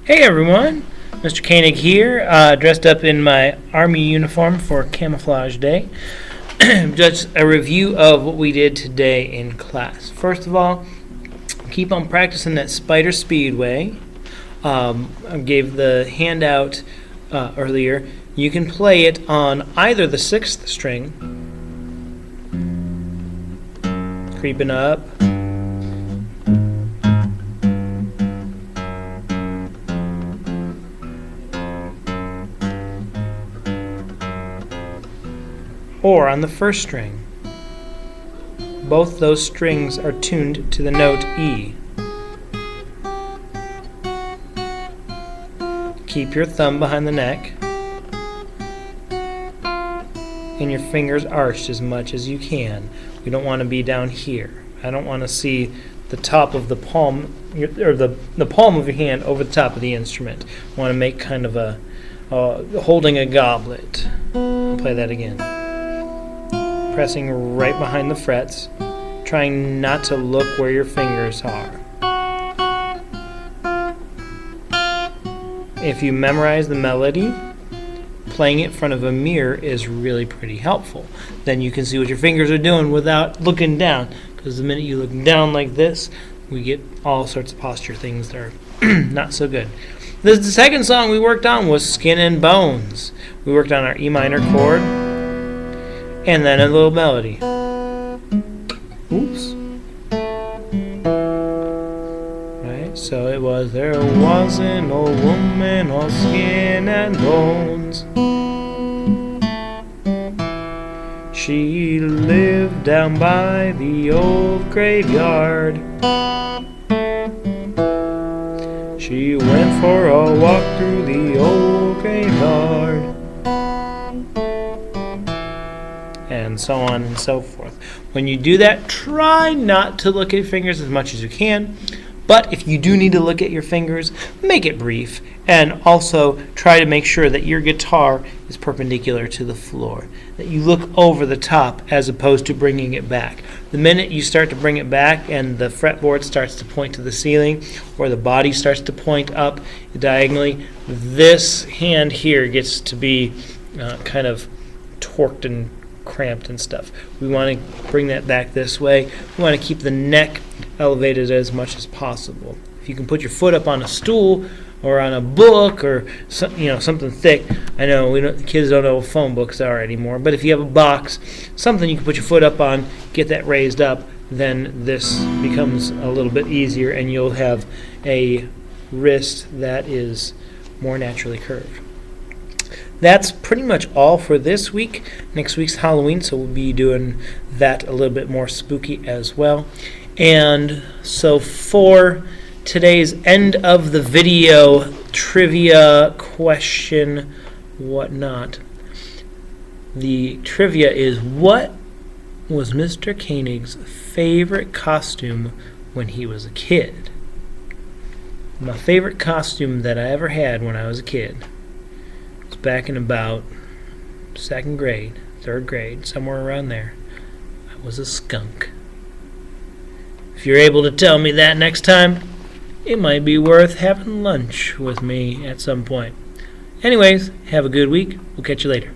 Hey everyone, Mr. Koenig here, dressed up in my Army uniform for Camouflage Day. Just a review of what we did today in class. First of all, keep on practicing that spider Speedway. I gave the handout earlier. You can play it on either the 6th string, creeping up, or on the 1st string. Both those strings are tuned to the note E. Keep your thumb behind the neck and your fingers arched as much as you can. We don't want to be down here. I don't want to see the top of the palm, or the palm of your hand over the top of the instrument. I want to make kind of a holding a goblet. I'll play that again. Pressing right behind the frets, trying not to look where your fingers are. If you memorize the melody, playing it in front of a mirror is really pretty helpful. Then you can see what your fingers are doing without looking down, because the minute you look down like this, we get all sorts of posture things that are not so good. The second song we worked on was Skin and Bones. We worked on our E minor chord, and then a little melody. Oops. Right, so it was, there was an old woman, all skin and bones. She lived down by the old graveyard. She went for a walk through the old graveyard. And so on and so forth. When you do that, try not to look at your fingers as much as you can, but if you do need to look at your fingers, make it brief, and also try to make sure that your guitar is perpendicular to the floor, that you look over the top as opposed to bringing it back. The minute you start to bring it back and the fretboard starts to point to the ceiling, or the body starts to point up diagonally, this hand here gets to be kind of torqued and cramped and stuff. We want to bring that back this way. We want to keep the neck elevated as much as possible. If you can put your foot up on a stool or on a book or something thick. I know kids don't know what phone books are anymore, but if you have a box, something you can put your foot up on, get that raised up, then this becomes a little bit easier and you'll have a wrist that is more naturally curved. That's pretty much all for this week. Next week's Halloween, so we'll be doing that a little bit more spooky as well. And so for today's end of the video trivia question, whatnot, the trivia is, what was Mr. Koenig's favorite costume when he was a kid? My favorite costume that I ever had when I was a kid, back in about 2nd grade, 3rd grade, somewhere around there, I was a skunk. If you're able to tell me that next time, it might be worth having lunch with me at some point. Anyways, have a good week. We'll catch you later.